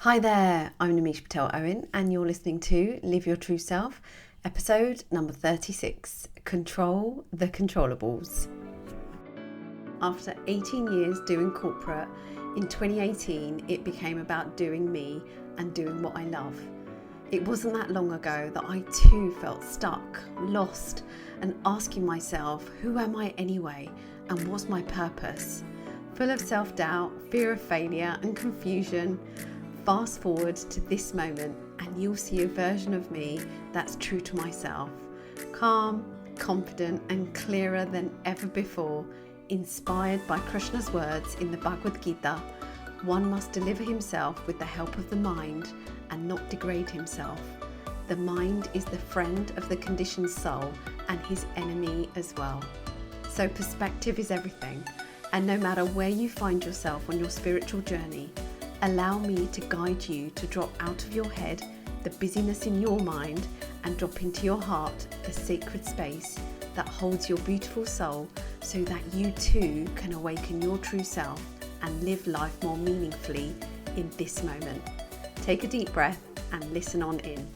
Hi there, I'm Namisha Patel Owen, and you're listening to Live Your True Self, episode number 36, Control the Controllables. After 18 years doing corporate, in 2018 it became about doing me and doing what I love. It wasn't that long ago that I too felt stuck, lost, and asking myself, who am I anyway, and what's my purpose? Full of self-doubt, fear of failure, and confusion. Fast forward to this moment and you'll see a version of me that's true to myself, calm, confident and clearer than ever before, inspired by Krishna's words in the Bhagavad Gita, one must deliver himself with the help of the mind and not degrade himself. The mind is the friend of the conditioned soul and his enemy as well. So perspective is everything, and no matter where you find yourself on your spiritual journey, allow me to guide you to drop out of your head the busyness in your mind and drop into your heart, the sacred space that holds your beautiful soul, so that you too can awaken your true self and live life more meaningfully in this moment. Take a deep breath and listen on in.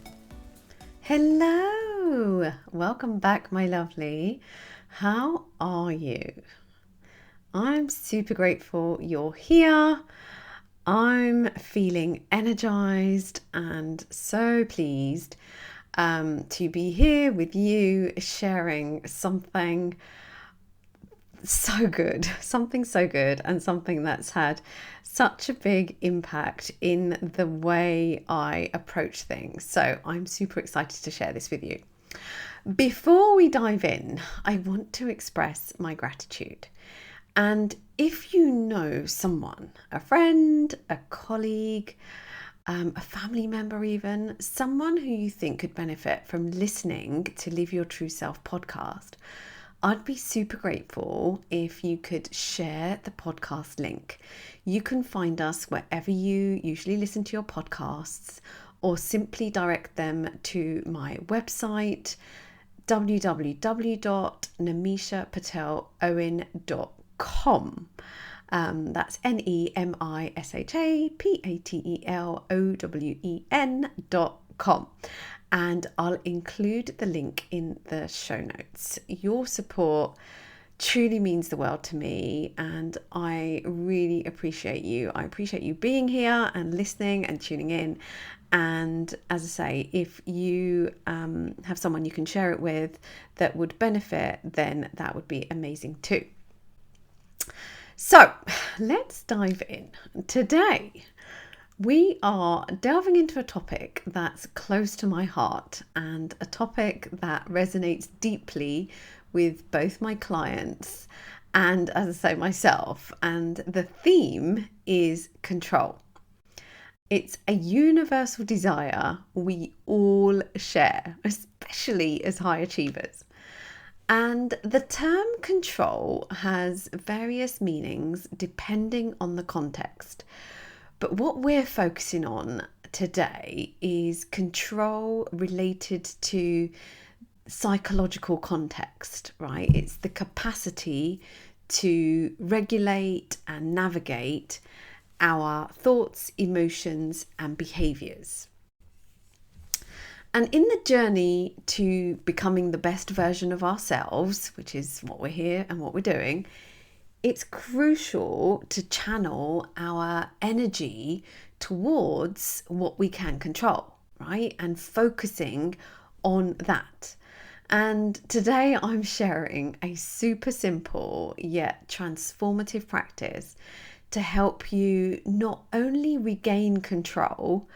Hello, welcome back, my lovely. How are you? I'm super grateful you're here. I'm feeling energized and so pleased to be here with you, sharing something so good, and something that's had such a big impact in the way I approach things. So I'm super excited to share this with you. Before we dive in, I want to express my gratitude. And if you know someone, a friend, a colleague, a family member even, someone who you think could benefit from listening to Live Your True Self podcast, I'd be super grateful if you could share the podcast link. You can find us wherever you usually listen to your podcasts, or simply direct them to my website, www.namishapatelowen.com. That's NEMISHAPATELOWEN.com, and I'll include the link in the show notes. Your support truly means the world to me, and I really appreciate you. I appreciate you being here and listening and tuning in. And as I say, if you have someone you can share it with that would benefit, then that would be amazing too. So let's dive in. Today, we are delving into a topic that's close to my heart and a topic that resonates deeply with both my clients and, as I say, myself. And the theme is control. It's a universal desire we all share, especially as high achievers. And the term control has various meanings depending on the context. But what we're focusing on today is control related to psychological context, right? It's the capacity to regulate and navigate our thoughts, emotions, and behaviors. And in the journey to becoming the best version of ourselves, which is what we're here and what we're doing, it's crucial to channel our energy towards what we can control, right? And focusing on that. And today I'm sharing a super simple yet transformative practice to help you not only regain control,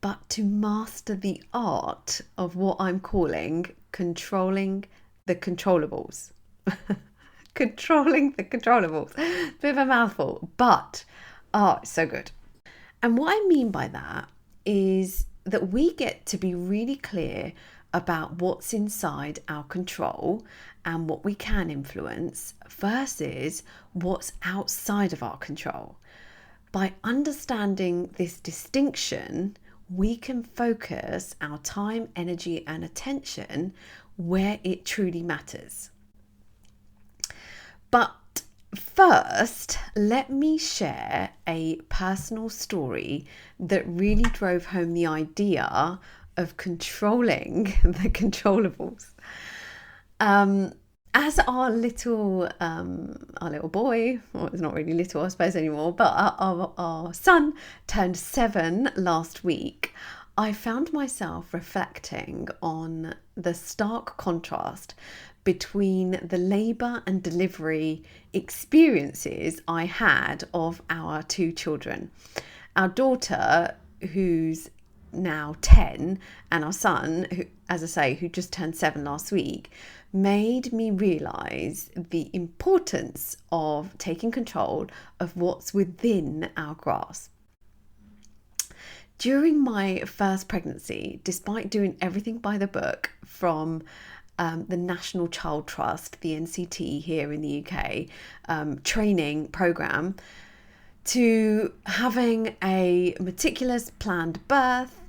but to master the art of what I'm calling controlling the controllables. Controlling the controllables. Bit of a mouthful, but it's so good. And what I mean by that is that we get to be really clear about what's inside our control and what we can influence versus what's outside of our control. By understanding this distinction, we can focus our time, energy, and attention where it truly matters. But First, let me share a personal story that really drove home the idea of controlling the controllables. Um, as our little boy, well, it's not really little, I suppose, anymore, but our son turned 7 last week. I found myself reflecting on the stark contrast between the labour and delivery experiences I had of our two children. Our daughter, who's now 10, and our son, who, as I say, who just turned 7 last week, made me realise the importance of taking control of what's within our grasp. During my first pregnancy, despite doing everything by the book from the National Child Trust, the NCT here in the UK, training programme, to having a meticulous planned birth,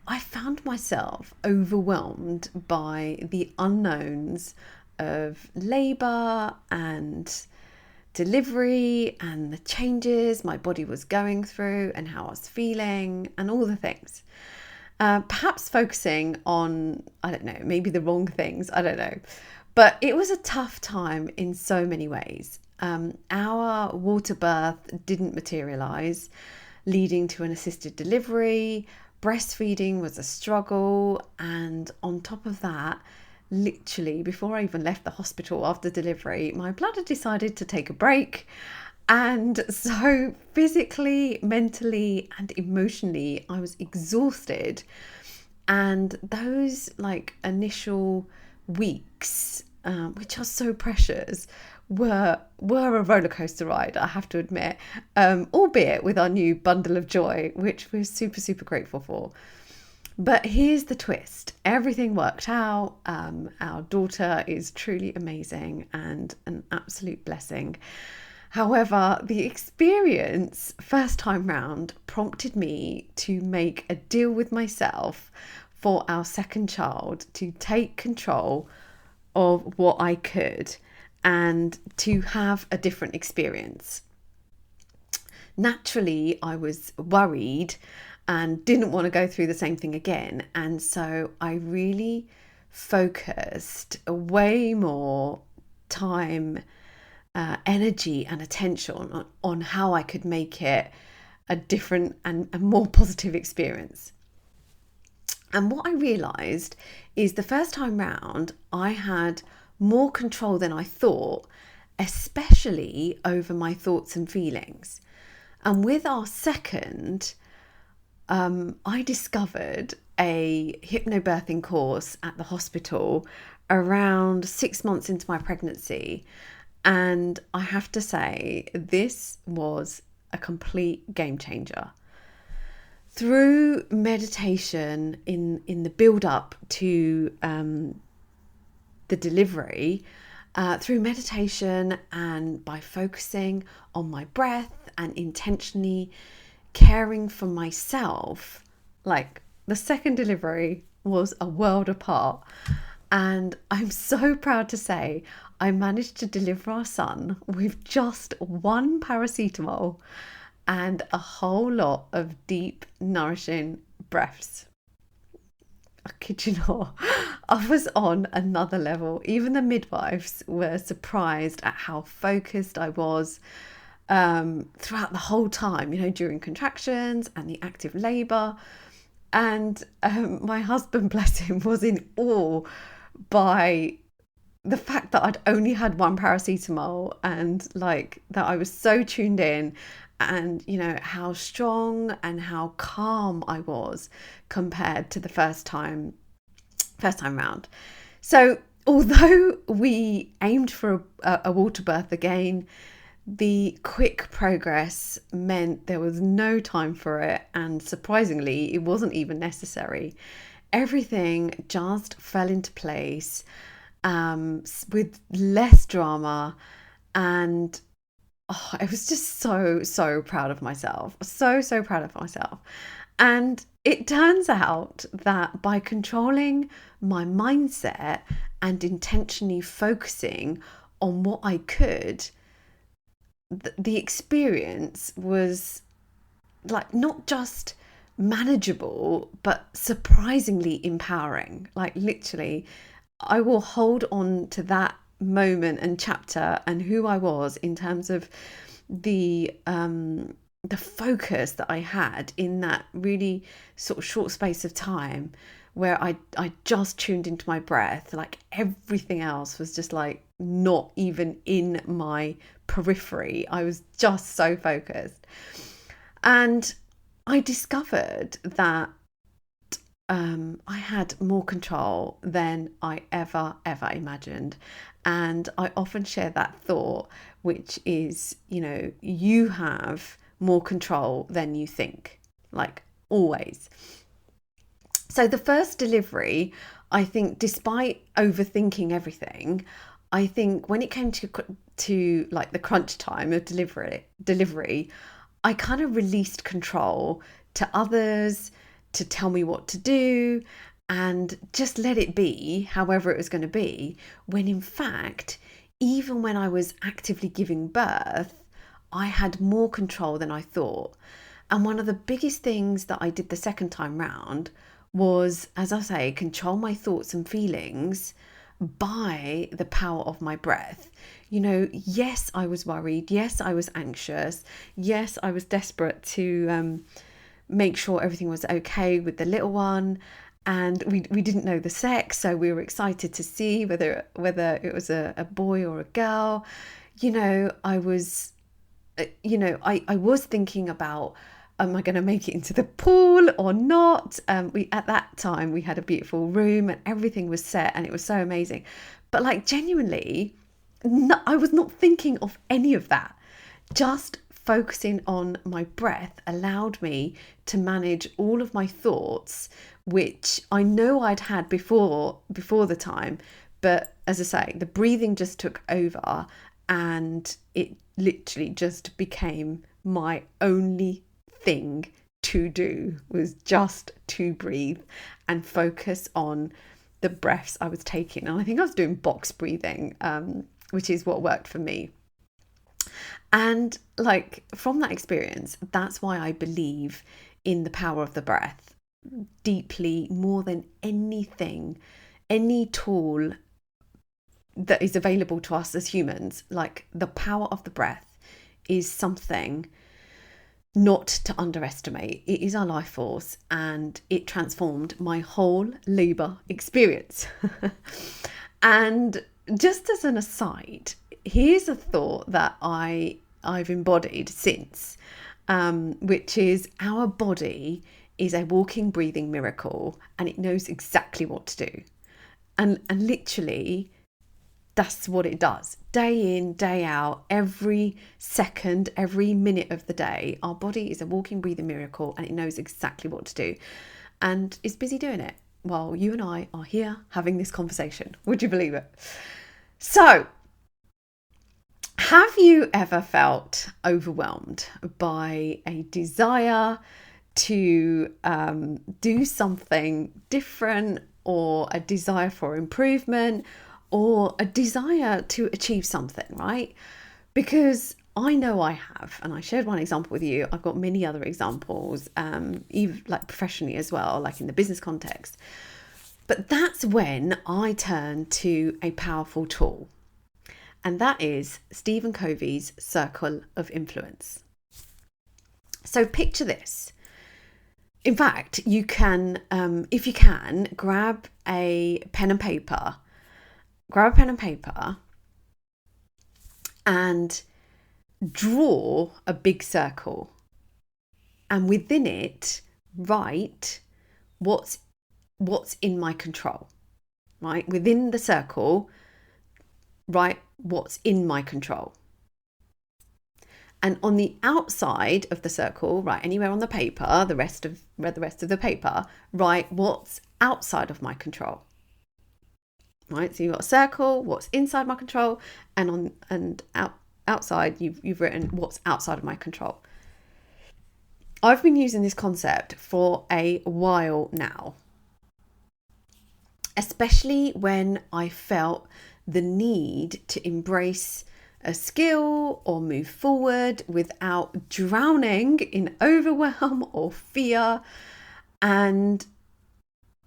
I found myself overwhelmed by the unknowns of labour and delivery and the changes my body was going through and how I was feeling and all the things. Perhaps focusing on, I don't know, maybe the wrong things, I don't know. But it was a tough time in so many ways. Our water birth didn't materialise, leading to an assisted delivery. Breastfeeding was a struggle, and on top of that, literally before I even left the hospital after delivery, my bladder decided to take a break. And so physically, mentally, and emotionally, I was exhausted. And those initial weeks, which are so precious, were a roller coaster ride, I have to admit, albeit with our new bundle of joy, which we're super, super grateful for. But here's the twist. Everything worked out. Our daughter is truly amazing and an absolute blessing. However, the experience first time round prompted me to make a deal with myself for our second child to take control of what I could and to have a different experience. Naturally, I was worried and didn't want to go through the same thing again. And so I really focused way more time, energy and attention on how I could make it a different and a more positive experience. And what I realised is the first time round, I had more control than I thought, especially over my thoughts and feelings. And with our second, I discovered a hypnobirthing course at the hospital around 6 months into my pregnancy. And I have to say, this was a complete game changer. Through meditation in the build up to the delivery, through meditation and by focusing on my breath and intentionally caring for myself, like the second delivery was a world apart. And I'm so proud to say I managed to deliver our son with just 1 paracetamol and a whole lot of deep, nourishing breaths. I kid you not, I was on another level. Even the midwives were surprised at how focused I was throughout the whole time, during contractions and the active labour. And my husband, bless him, was in awe by the fact that I'd only had 1 paracetamol and that I was so tuned in, and how strong and how calm I was compared to the first time round. So although we aimed for a water birth again, the quick progress meant there was no time for it, and surprisingly, it wasn't even necessary. Everything just fell into place with less drama, and I was just so proud of myself. So proud of myself. And it turns out that by controlling my mindset and intentionally focusing on what I could, the experience was like not just manageable, but surprisingly empowering. Like literally, I will hold on to that moment and chapter and who I was in terms of the focus that I had in that really sort of short space of time where I just tuned into my breath. Like everything else was just like not even in my periphery. I was just so focused. And I discovered that I had more control than I ever imagined. And I often share that thought, which is, you have more control than you think, like always. So the first delivery, I think, despite overthinking everything, I think when it came to like the crunch time of delivery, I kind of released control to others to tell me what to do and just let it be however it was going to be. When in fact, even when I was actively giving birth, I had more control than I thought. And one of the biggest things that I did the second time round was, as I say, control my thoughts and feelings by the power of my breath. Yes, I was worried. Yes, I was anxious. Yes, I was desperate to make sure everything was okay with the little one. And we didn't know the sex, so we were excited to see whether it was a boy or a girl. I was I was thinking about, am I going to make it into the pool or not? We at that time we had a beautiful room and everything was set and it was so amazing. But like genuinely, no, I was not thinking of any of that. Just focusing on my breath allowed me to manage all of my thoughts, which I know I'd had before the time. But as I say, the breathing just took over and it literally just became my only thing to do, was just to breathe and focus on the breaths I was taking. And I think I was doing box breathing, which is what worked for me. And like from that experience, that's why I believe in the power of the breath deeply, more than anything, any tool that is available to us as humans. Like the power of the breath is something not to underestimate. It is our life force and it transformed my whole labour experience. And just as an aside, here's a thought that I've embodied since, which is our body is a walking, breathing miracle and it knows exactly what to do. And literally, that's what it does. Day in, day out, every second, every minute of the day, our body is a walking, breathing miracle and it knows exactly what to do. And it's busy doing it while you and I are here having this conversation. Would you believe it? So, have you ever felt overwhelmed by a desire to do something different, or a desire for improvement, or a desire to achieve something, right? Because I know I have, and I shared one example with you. I've got many other examples, even like professionally as well, like in the business context. But that's when I turn to a powerful tool. And that is Stephen Covey's circle of influence. So picture this. In fact, you can, if you can, grab a pen and paper and draw a big circle. And within it, write what's in my control, right? Within the circle, write what's in my control. And on the outside of the circle, right, anywhere on the paper, the rest of the paper, write what's outside of my control. Right, so you've got a circle, what's inside my control, and outside you've written what's outside of my control. I've been using this concept for a while now, especially when I felt the need to embrace a skill or move forward without drowning in overwhelm or fear, and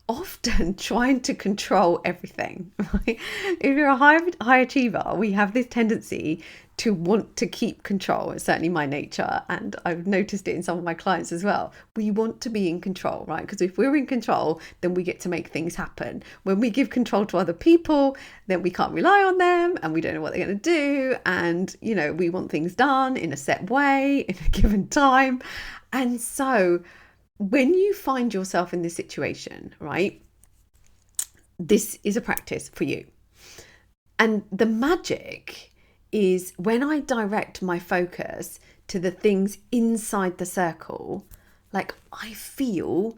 often trying to control everything, right? If you're a high achiever, we have this tendency to want to keep control. It's certainly my nature, and I've noticed it in some of my clients as well. We want to be in control, right? Because if we're in control, then we get to make things happen. When we give control to other people, then we can't rely on them and we don't know what they're going to do. And, we want things done in a set way, in a given time. And so when you find yourself in this situation, right, this is a practice for you. And the magic is when I direct my focus to the things inside the circle, like I feel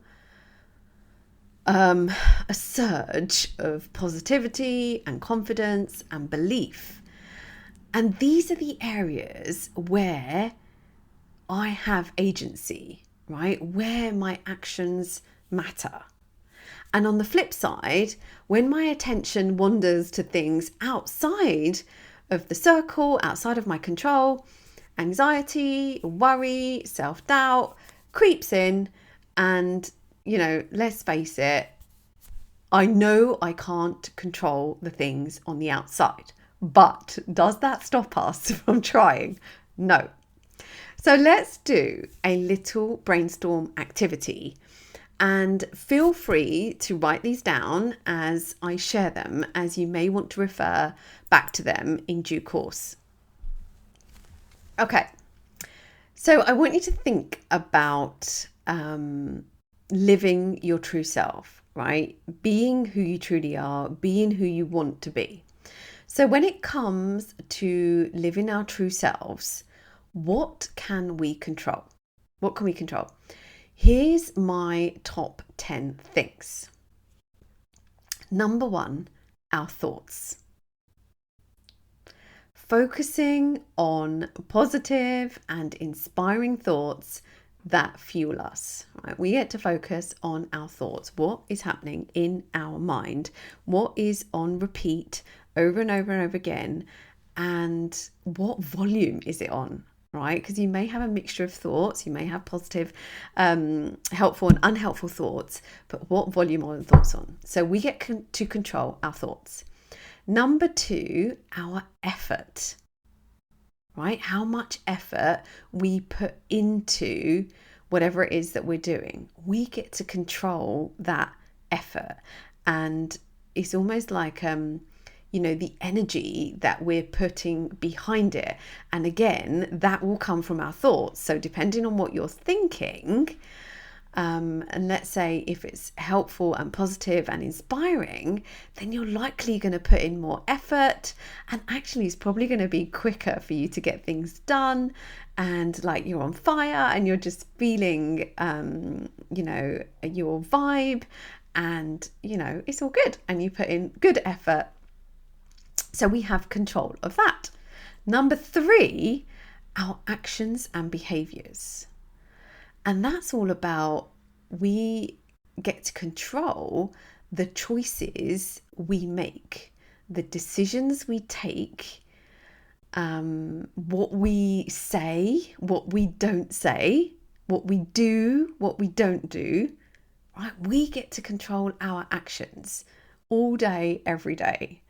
a surge of positivity and confidence and belief. And these are the areas where I have agency, right? Where my actions matter. And on the flip side, when my attention wanders to things outside of the circle, outside of my control, anxiety, worry, self-doubt creeps in. And, let's face it, I know I can't control the things on the outside. But does that stop us from trying? No. So let's do a little brainstorm activity, and feel free to write these down as I share them, as you may want to refer back to them in due course. Okay, so I want you to think about living your true self, right? Being who you truly are, being who you want to be. So when it comes to living our true selves, what can we control? What can we control? Here's my top 10 things. Number 1, our thoughts. Focusing on positive and inspiring thoughts that fuel us. Right? We get to focus on our thoughts. What is happening in our mind? What is on repeat over and over and over again? And what volume is it on? Right? Because you may have a mixture of thoughts, you may have positive, helpful and unhelpful thoughts, but what volume are the thoughts on? So we get to control our thoughts. Number 2, our effort, right? How much effort we put into whatever it is that we're doing. We get to control that effort. And it's almost like, the energy that we're putting behind it. And again, that will come from our thoughts. So depending on what you're thinking, and let's say if it's helpful and positive and inspiring, then you're likely going to put in more effort, and actually it's probably going to be quicker for you to get things done, and like you're on fire and you're just feeling, your vibe, and it's all good and you put in good effort. So we have control of that. Number 3, our actions and behaviors. And that's all about, we get to control the choices we make, the decisions we take, what we say, what we don't say, what we do, what we don't do, right? We get to control our actions all day, every day.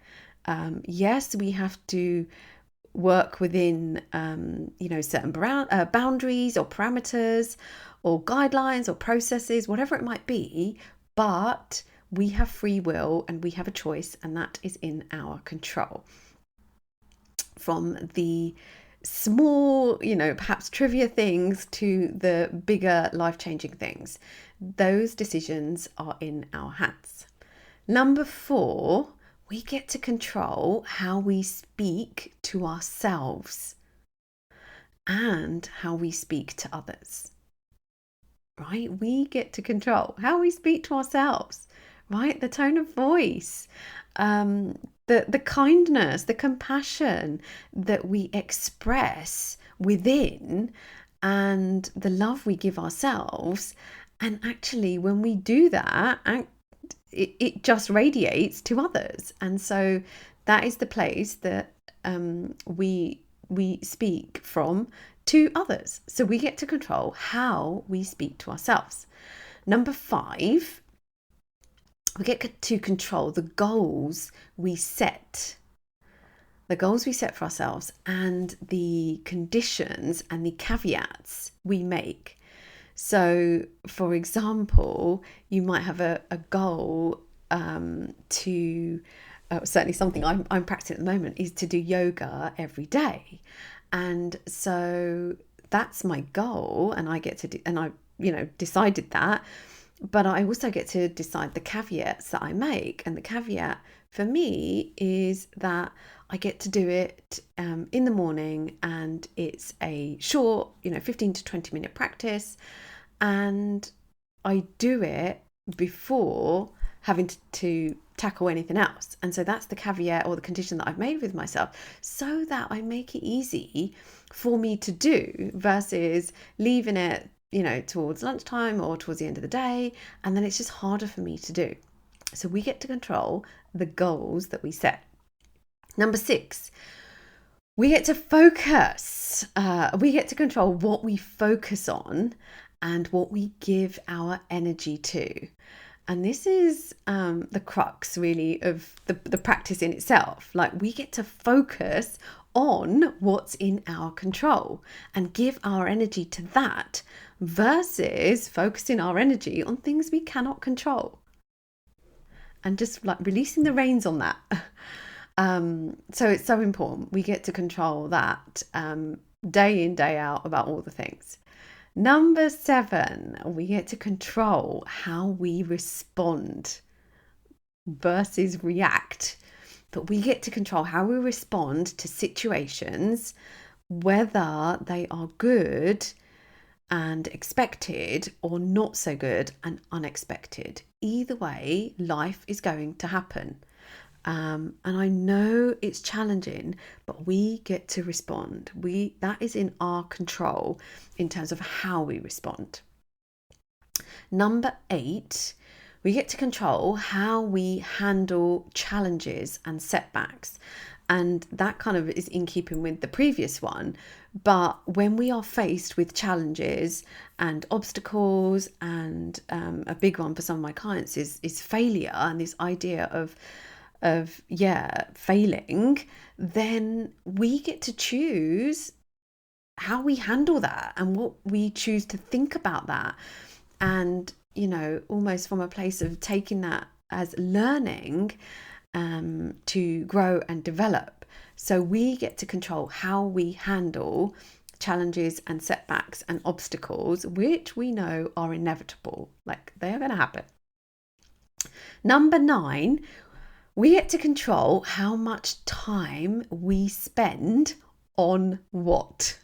Yes, we have to work within, certain boundaries or parameters or guidelines or processes, whatever it might be, but we have free will and we have a choice, and that is in our control. From the small, perhaps trivia things to the bigger life-changing things, those decisions are in our hands. Number 4, we get to control how we speak to ourselves and how we speak to others, right? We get to control how we speak to ourselves, right? The tone of voice, the kindness, the compassion that we express within, and the love we give ourselves. And actually, when we do that, it just radiates to others. And so that is the place that we speak from to others. So we get to control how we speak to ourselves. Number 5, we get to control the goals we set. The goals we set for ourselves and the conditions and the caveats we make. So, for example, you might have a goal to certainly something I'm practicing at the moment is to do yoga every day, and so that's my goal, and I get to do, and I decided that, but I also get to decide the caveats that I make, and the caveat for me is that I get to do it in the morning, and it's a short 15 to 20 minute practice, and I do it before having to tackle anything else. And so that's the caveat or the condition that I've made with myself, so that I make it easy for me to do versus leaving it towards lunchtime or towards the end of the day, and then it's just harder for me to do. So we get to control the goals that we set. Number 6, we get to focus. We get to control what we focus on and what we give our energy to. And this is the crux, really, of the practice in itself. Like, we get to focus on what's in our control and give our energy to that versus focusing our energy on things we cannot control. And just like releasing the reins on that. So it's so important. We get to control that day in, day out about all the things. Number 7, we get to control how we respond versus react. But we get to control how we respond to situations, whether they are good and expected or not so good and unexpected. Either way, life is going to happen. And I know it's challenging, but we get to respond. That is in our control in terms of how we respond. Number 8, we get to control how we handle challenges and setbacks. And that kind of is in keeping with the previous one. But when we are faced with challenges and obstacles, and a big one for some of my clients is failure, and this idea of failing, then we get to choose how we handle that and what we choose to think about that. And, almost from a place of taking that as learning to grow and develop. So we get to control how we handle challenges and setbacks and obstacles, which we know are inevitable, like they are going to happen. Number 9, we get to control how much time we spend on what.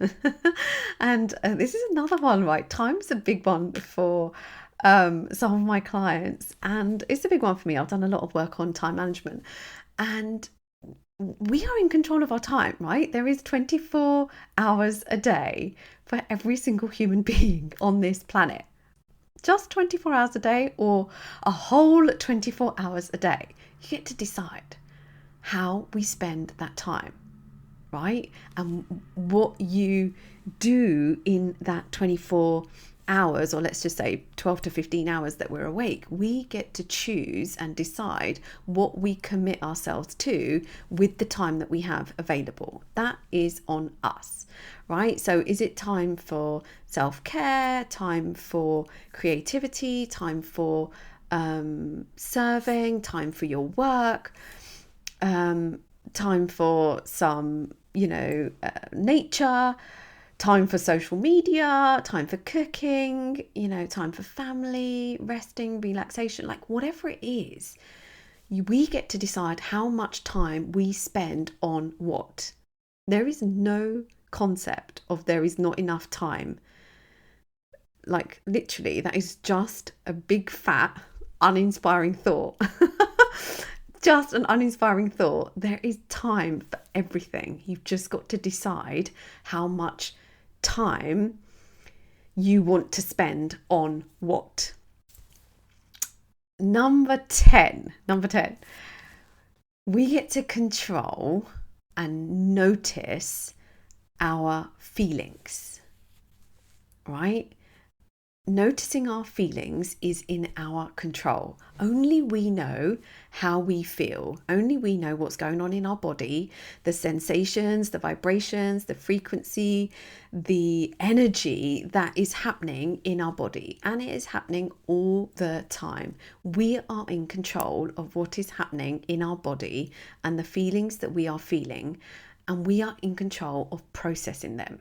And this is another one, right? Time's a big one for some of my clients, and it's a big one for me. I've done a lot of work on time management, and we are in control of our time, right? There is 24 hours a day for every single human being on this planet. Just 24 hours a day, or a whole 24 hours a day. You get to decide how we spend that time, right? And what you do in that 24 hours, or let's just say 12 to 15 hours that we're awake. We get to choose and decide what we commit ourselves to with the time that we have available. That is on us, right? So is it time for self-care, time for creativity, time for serving, time for your work, time for some, nature, time for social media, time for cooking, time for family, resting, relaxation, like whatever it is, we get to decide how much time we spend on what. There is no concept of there is not enough time. Like literally, that is just a big fat uninspiring thought. Just an uninspiring thought. There is time for everything. You've just got to decide how much time you want to spend on what. Number 10. We get to control and notice our feelings, right? Noticing our feelings is in our control. Only we know how we feel. Only we know what's going on in our body, the sensations, the vibrations, the frequency, the energy that is happening in our body. And it is happening all the time. We are in control of what is happening in our body and the feelings that we are feeling. And we are in control of processing them.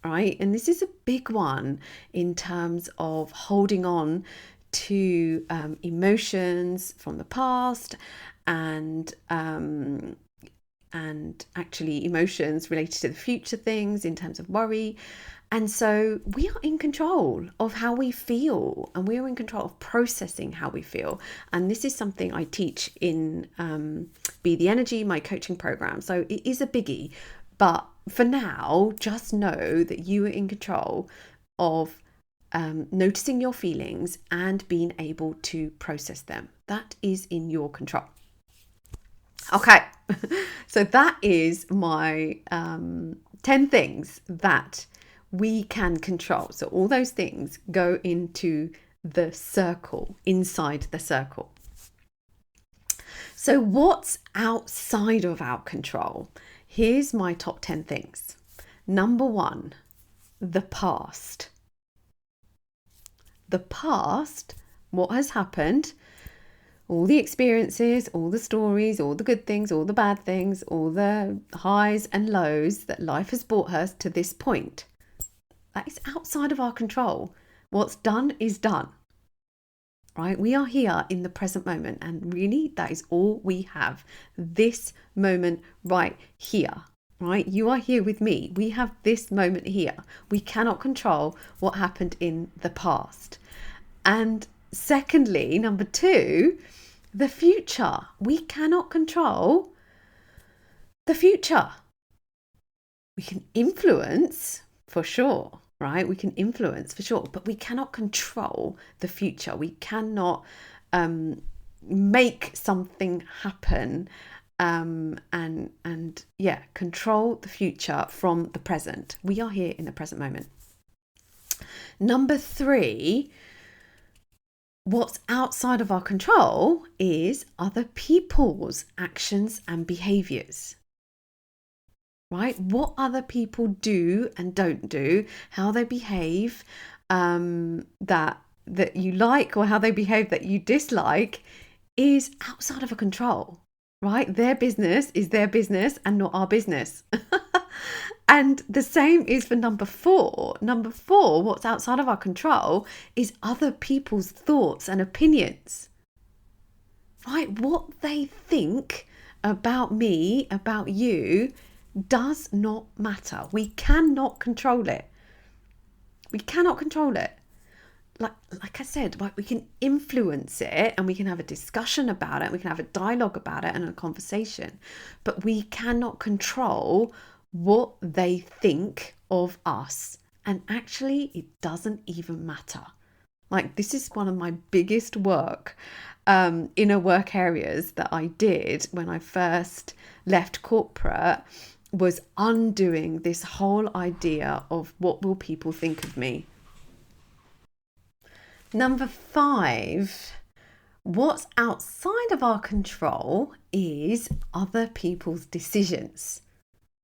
Right? And this is a big one in terms of holding on to emotions from the past and actually emotions related to the future things in terms of worry. And so we are in control of how we feel, and we are in control of processing how we feel. And this is something I teach in Be the Energy, my coaching program. So it is a biggie. But for now, just know that you are in control of noticing your feelings and being able to process them. That is in your control. Okay, so that is my 10 things that we can control. So all those things go into the circle, inside the circle. So what's outside of our control? Here's my top 10 things. Number 1, the past. The past, what has happened, all the experiences, all the stories, all the good things, all the bad things, all the highs and lows that life has brought us to this point. That is outside of our control. What's done is done. Right? We are here in the present moment, and really that is all we have. This moment right here, right? You are here with me. We have this moment here. We cannot control what happened in the past. And secondly, number 2, the future. We cannot control the future. We can influence for sure. Right? We can influence for sure, but we cannot control the future. We cannot make something happen and control the future from the present. We are here in the present moment. Number 3, what's outside of our control is other people's actions and behaviors. Right? What other people do and don't do, how they behave that you like, or how they behave that you dislike, is outside of our control. Right? Their business is their business and not our business. And the same is for number 4. Number 4, what's outside of our control is other people's thoughts and opinions. Right? What they think about me, about you, does not matter. We cannot control it. We cannot control it. Like I said, like, we can influence it, and we can have a discussion about it. We can have a dialogue about it and a conversation, but we cannot control what they think of us. And actually, it doesn't even matter. Like, this is one of my biggest inner work areas that I did when I first left corporate, was undoing this whole idea of what will people think of me. Number 5, what's outside of our control is other people's decisions,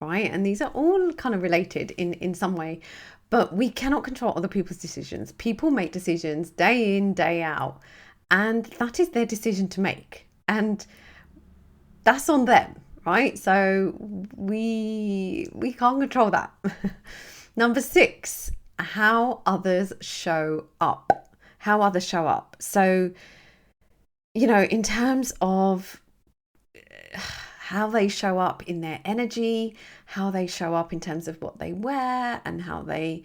right? And these are all kind of related in some way, but we cannot control other people's decisions. People make decisions day in, day out, and that is their decision to make. And that's on them. Right? So we can't control that. Number 6, how others show up. How others show up. So, in terms of how they show up in their energy, how they show up in terms of what they wear, and how they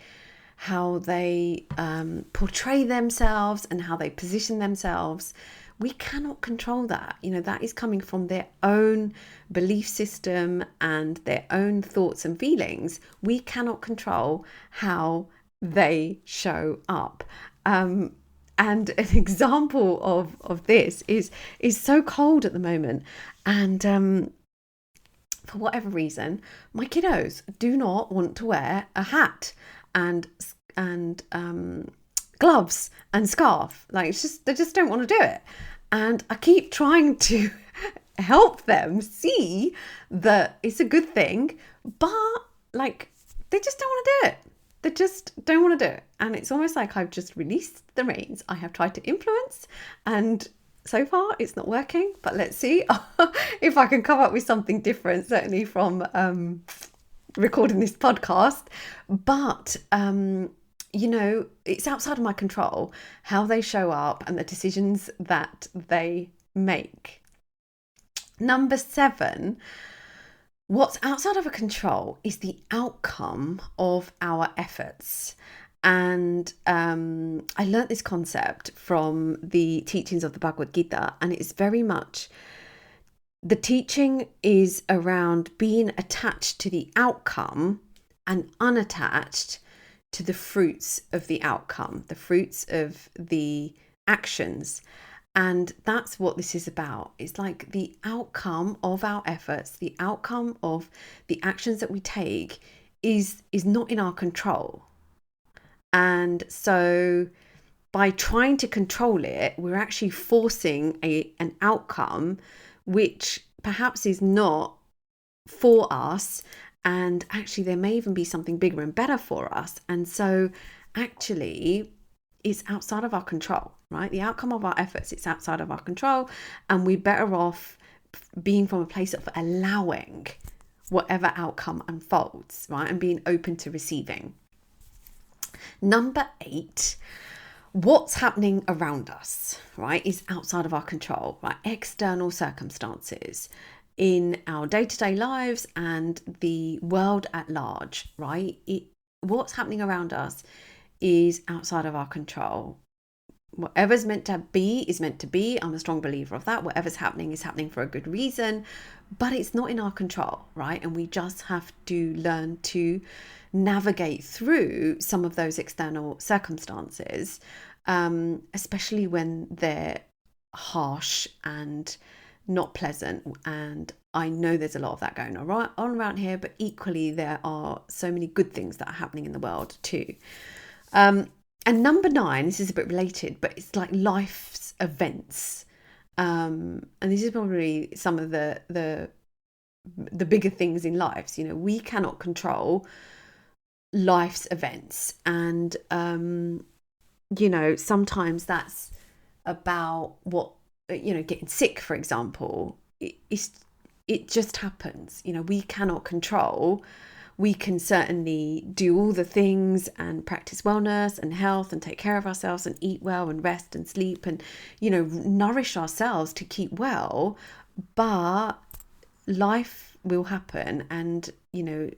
portray themselves and how they position themselves. We cannot control that. That is coming from their own belief system and their own thoughts and feelings. We cannot control how they show up. And an example of this is so cold at the moment. And for whatever reason, my kiddos do not want to wear a hat and gloves and scarf. Like, it's just, they just don't want to do it. And I keep trying to help them see that it's a good thing, but like, they just don't want to do it. They just don't want to do it. And it's almost like I've just released the reins. I have tried to influence, and so far it's not working, but let's see if I can come up with something different, certainly from recording this podcast. But you know, it's outside of my control how they show up and the decisions that they make. Number 7, what's outside of our control is the outcome of our efforts. And I learnt this concept from the teachings of the Bhagavad Gita, and it's very much, the teaching is around being attached to the outcome and unattached to the fruits of the outcome, the fruits of the actions. And that's what this is about. It's like the outcome of our efforts, the outcome of the actions that we take is not in our control. And so by trying to control it, we're actually forcing an outcome which perhaps is not for us. And actually, there may even be something bigger and better for us. And so actually, it's outside of our control, right? The outcome of our efforts, it's outside of our control. And we're better off being from a place of allowing whatever outcome unfolds, right? And being open to receiving. Number 8, what's happening around us, right, is outside of our control, right? External circumstances in our day-to-day lives and the world at large, right? What's happening around us is outside of our control. Whatever's meant to be is meant to be. I'm a strong believer of that. Whatever's happening is happening for a good reason, but it's not in our control, right? And we just have to learn to navigate through some of those external circumstances, especially when they're harsh and not pleasant. And I know there's a lot of that going on around here, but equally there are so many good things that are happening in the world too. And number 9, this is a bit related, but it's like life's events. And this is probably some of the bigger things in lives. You know, we cannot control life's events. And, you know, sometimes that's about getting sick, for example. It just happens. You know, we cannot control. We can certainly do all the things and practice wellness and health and take care of ourselves and eat well and rest and sleep and, you know, nourish ourselves to keep well. But life will happen. And, you know,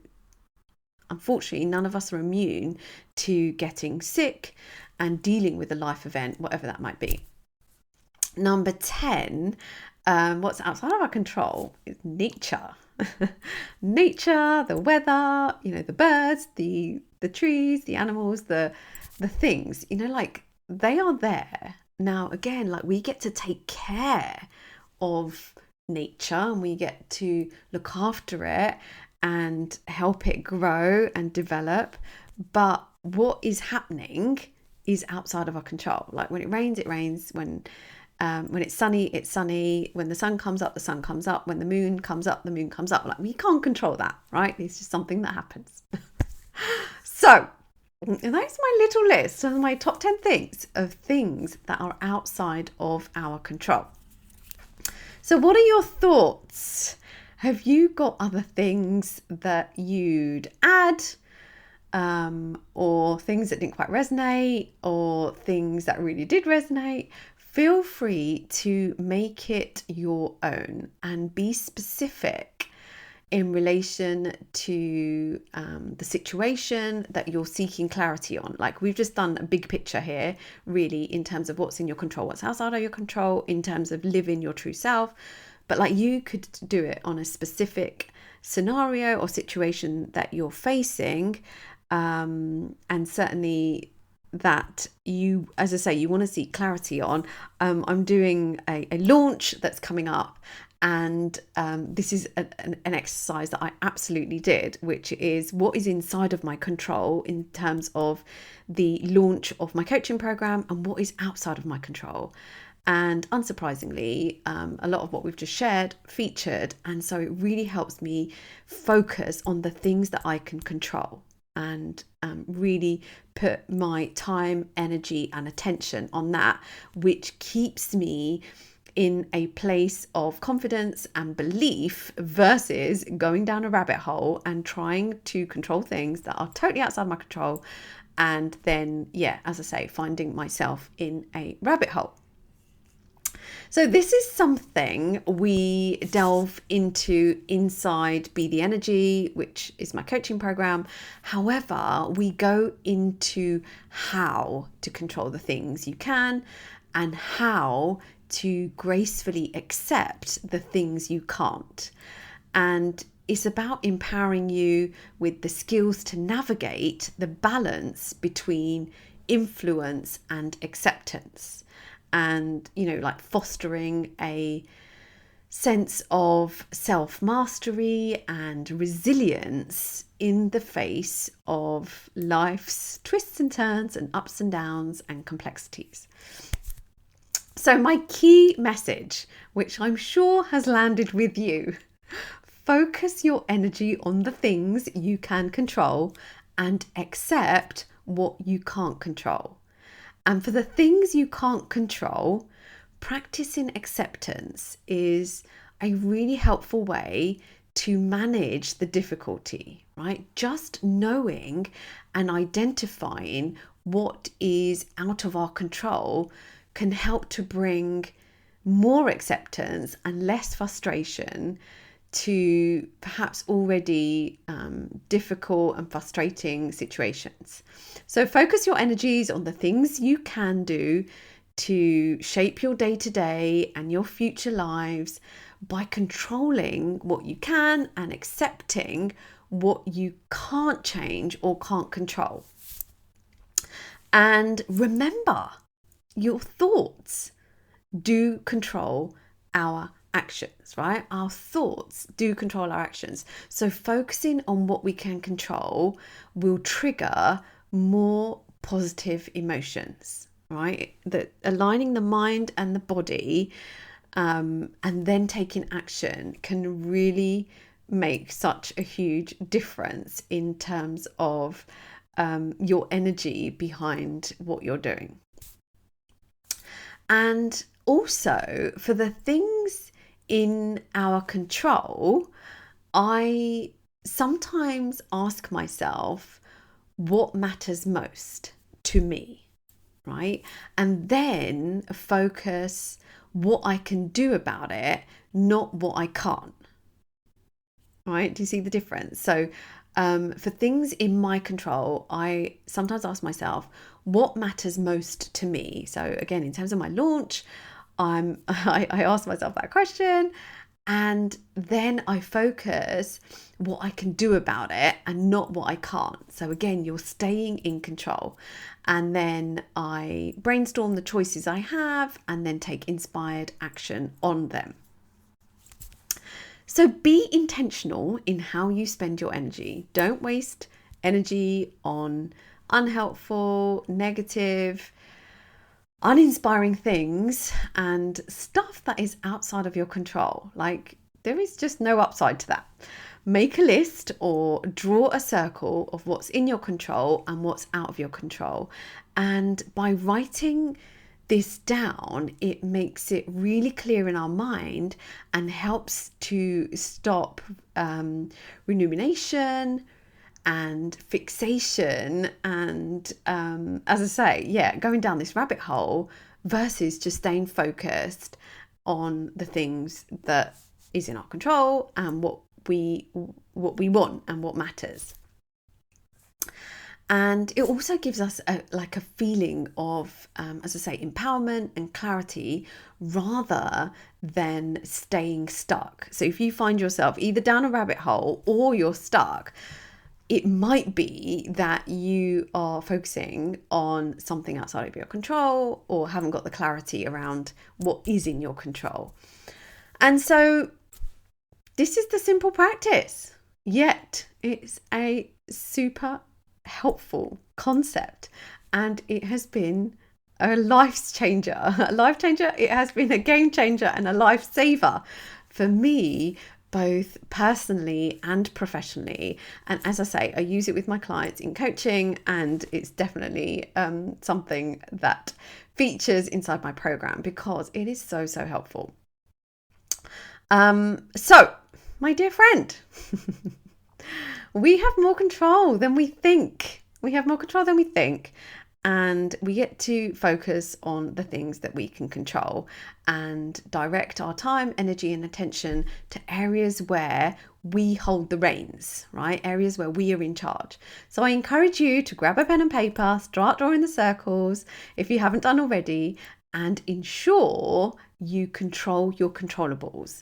unfortunately, none of us are immune to getting sick and dealing with a life event, whatever that might be. Number 10, what's outside of our control is nature. Nature, the weather, you know, the birds, the trees, the animals, the things, you know, like they are there. Now, again, like we get to take care of nature and we get to look after it and help it grow and develop. But what is happening is outside of our control. Like when it rains, it rains. When it's sunny, it's sunny. When the sun comes up, the sun comes up. When the moon comes up, the moon comes up. Like we can't control that, right? It's just something that happens. So that's my little list of my top 10 things that are outside of our control. So what are your thoughts? Have you got other things that you'd add? Or things that didn't quite resonate, or things that really did resonate? Feel free to make it your own and be specific in relation to the situation that you're seeking clarity on. Like we've just done a big picture here, really, in terms of what's in your control, what's outside of your control, in terms of living your true self. But like you could do it on a specific scenario or situation that you're facing. And certainly that you, as I say, you want to seek clarity on. I'm doing a launch that's coming up, And this is an exercise that I absolutely did, which is what is inside of my control in terms of the launch of my coaching program and what is outside of my control. And unsurprisingly, a lot of what we've just shared featured. And so it really helps me focus on the things that I can control and really put my time, energy, and attention on that, which keeps me in a place of confidence and belief versus going down a rabbit hole and trying to control things that are totally outside my control. And then, as I say, finding myself in a rabbit hole. So this is something we delve into inside Be the Energy, which is my coaching program. However, we go into how to control the things you can and how to gracefully accept the things you can't. And it's about empowering you with the skills to navigate the balance between influence and acceptance. And, like fostering a sense of self-mastery and resilience in the face of life's twists and turns and ups and downs and complexities. So my key message, which I'm sure has landed with you, focus your energy on the things you can control and accept what you can't control. And for the things you can't control, practicing acceptance is a really helpful way to manage the difficulty, right? Just knowing and identifying what is out of our control can help to bring more acceptance and less frustration to perhaps already difficult and frustrating situations. So focus your energies on the things you can do to shape your day-to-day and your future lives by controlling what you can and accepting what you can't change or can't control. And remember, your thoughts do control our actions, right? Our thoughts do control our actions. So focusing on what we can control will trigger more positive emotions, right? That aligning the mind and the body and then taking action can really make such a huge difference in terms of your energy behind what you're doing. And also for the things in our control, I sometimes ask myself what matters most to me, right? And then focus what I can do about it, not what I can't, right? Do you see the difference? So for things in my control, I sometimes ask myself, what matters most to me? So again, in terms of my launch, I ask myself that question, and then I focus what I can do about it and not what I can't. So again, you're staying in control. And then I brainstorm the choices I have and then take inspired action on them. So be intentional in how you spend your energy. Don't waste energy on unhelpful, negative, uninspiring things and stuff that is outside of your control. Like, there is just no upside to that. Make a list or draw a circle of what's in your control and what's out of your control. And by writing this down, it makes it really clear in our mind and helps to stop rumination and fixation and as I say, going down this rabbit hole versus just staying focused on the things that is in our control and what we want and what matters. And it also gives us a feeling of, as I say, empowerment and clarity rather than staying stuck. So if you find yourself either down a rabbit hole or you're stuck, it might be that you are focusing on something outside of your control or haven't got the clarity around what is in your control. And so This is the simple practice, yet it's a super helpful concept, and it has been a life changer. A life changer, it has been a game changer and a lifesaver for me, both personally and professionally. And as I say, I use it with my clients in coaching, and it's definitely something that features inside my program because it is so helpful. So, my dear friend, we have more control than we think. And we get to focus on the things that we can control and direct our time, energy, and attention to areas where we hold the reins, right? Areas where we are in charge. So I encourage you to grab a pen and paper, start drawing the circles if you haven't done already, and ensure you control your controllables.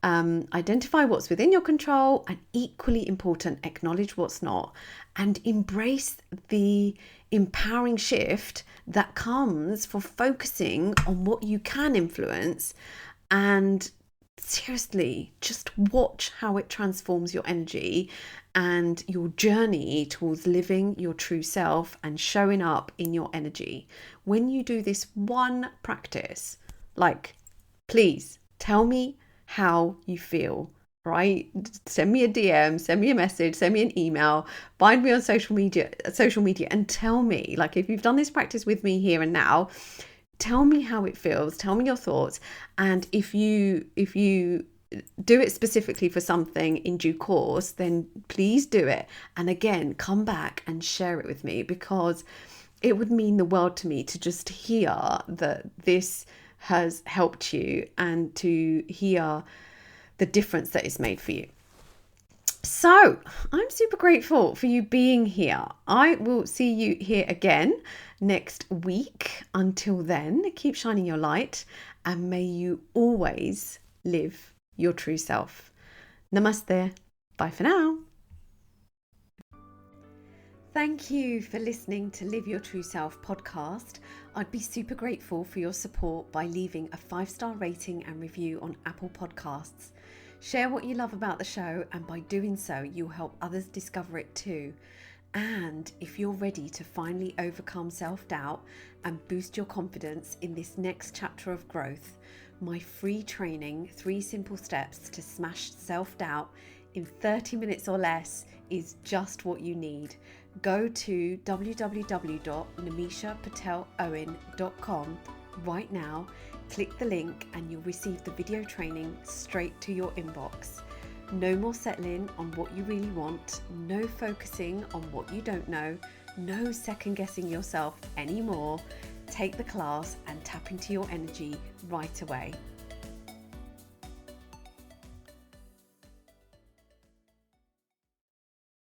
Identify what's within your control, and equally important, acknowledge what's not, and embrace the empowering shift that comes for focusing on what you can influence. And seriously, just watch how it transforms your energy and your journey towards living your true self and showing up in your energy. When you do this one practice, like, please tell me how you feel, right? Send me a DM, send me a message, send me an email, find me on social media, and tell me, like, if you've done this practice with me here and now, tell me how it feels, tell me your thoughts. And if you do it specifically for something in due course, then please do it. And again, come back and share it with me, because it would mean the world to me to just hear that this has helped you and to hear the difference that it's made for you. So I'm super grateful for you being here. I will see you here again next week. Until then, keep shining your light, and may you always live your true self. Namaste. Bye for now. Thank you for listening to Live Your True Self podcast. I'd be super grateful for your support by leaving a 5-star rating and review on Apple Podcasts. Share what you love about the show, and by doing so, you'll help others discover it too. And if you're ready to finally overcome self-doubt and boost your confidence in this next chapter of growth, my free training, 3 Simple Steps to Smash Self-Doubt in 30 minutes or less, is just what you need. Go to www.namishapatelowen.com right now, click the link, and you'll receive the video training straight to your inbox. No more settling on what you really want, no focusing on what you don't know, no second guessing yourself anymore. Take the class and tap into your energy right away.